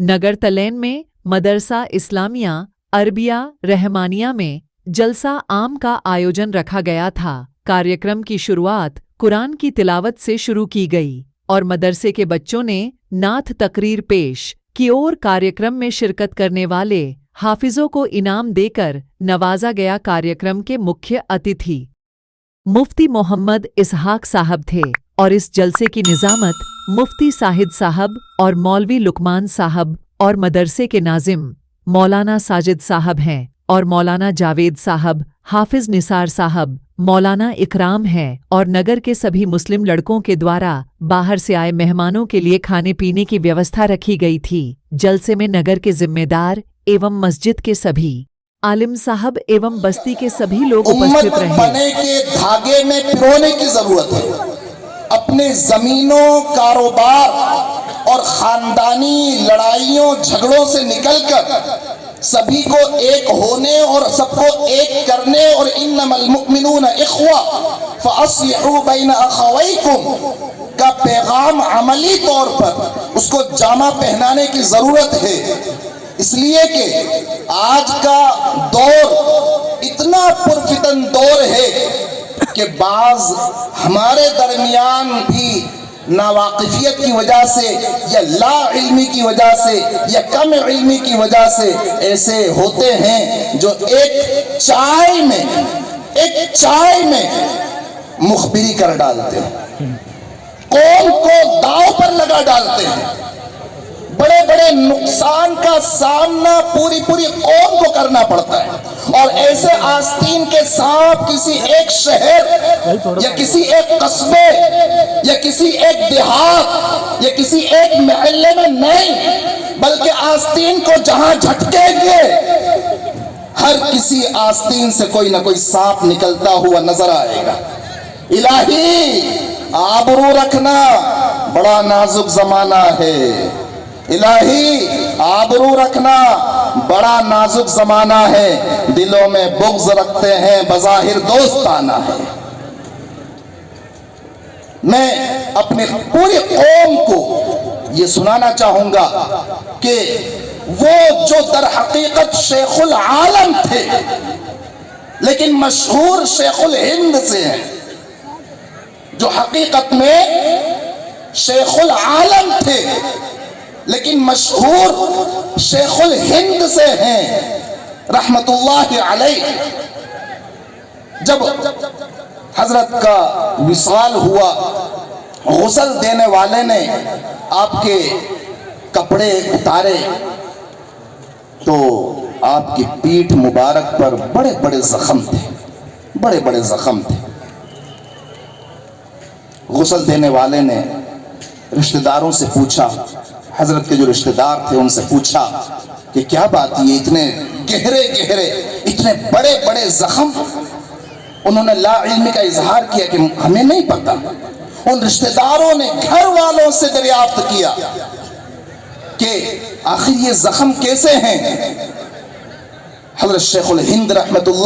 नगर तलैन में मदरसा इस्लामिया अरबिया रहमानिया में जलसा आम का आयोजन रखा गया था। कार्यक्रम की शुरुआत कुरान की तिलावत से शुरू की गई और मदरसे के बच्चों ने नात तकरीर पेश की और कार्यक्रम में शिरकत करने वाले हाफिजों को इनाम देकर नवाजा गया। कार्यक्रम के मुख्य अतिथि मुफ्ती मोहम्मद इसहाक साहब थे और इस जलसे की निजामत मुफ्ती साहिद साहब और मौलवी लुकमान साहब और मदरसे के नाजिम मौलाना साजिद साहब हैं और मौलाना जावेद साहब, हाफिज निसार साहब, मौलाना इकराम हैं और नगर के सभी मुस्लिम लड़कों के द्वारा बाहर से आए मेहमानों के लिए खाने पीने की व्यवस्था रखी गई थी। जलसे में नगर के जिम्मेदार एवं मस्जिद के सभी आलिम साहब एवं बस्ती के सभी लोग उपस्थित रहे। बने के धागे में पिरोने की जरूरत है। अपने जमीनों, कारोबार और खानदानी लड़ाइयों झगड़ों से निकलकर सभी को एक होने और सबको एक करने और इन्नमल मुअमिनूना इख्वा फअस्लिहू बैन अखवैकुम का पैगाम अमली तौर पर उसको जामा पहनाने की जरूरत है। इसलिए कि आज का दौर इतना पुरफितन दौर है कि बाज हमारे दरमियान भी नावाकिफियत की वजह से या ला इल्मी की वजह से या कम इल्मी की वजह से ऐसे होते हैं जो एक चाय में मुखबिरी कर डालते हैं, कौम को दांव पर लगा डालते हैं। बड़े बड़े नुकसान का सामना पूरी कौम को करना पड़ता है और ऐसे आस्तीन के सांप किसी एक शहर या किसी एक कस्बे या किसी एक देहात या किसी एक महल्ले में नहीं, बल्कि आस्तीन को जहां झटकेंगे हर किसी आस्तीन से कोई ना कोई सांप निकलता हुआ नजर आएगा। इलाही आबरू रखना, बड़ा नाजुक जमाना है। इलाही आबरू रखना, बड़ा नाजुक जमाना है। दिलों में बुग़्ज़ रखते हैं, बज़ाहिर दोस्ताना है। मैं अपनी पूरी कौम को ये सुनाना चाहूंगा कि वो जो दर हकीकत शेखुल आलम थे लेकिन मशहूर शेखुल हिंद से हैं, जो हकीकत में शेखुल आलम थे लेकिन मशहूर शेखुल हिंद से हैं रहमतुल्लाहि अलैह। जब हजरत का विसाल हुआ, गुस्ल देने वाले ने आपके कपड़े उतारे तो आपकी पीठ मुबारक पर बड़े बड़े जख्म थे। गुस्ल देने वाले ने रिश्तेदारों से पूछा, हजरत के जो रिश्तेदार थे उनसे पूछा कि क्या बात, ये इतने गहरे इतने बड़े जख्म। उन्होंने ला इल्मी का इजहार किया कि हमें नहीं पता। उन रिश्तेदारों ने घर वालों से दरियाफ्त किया कि आखिर ये जख्म कैसे हैं। हजरत शेखुल हिंद रहमतुल्लाह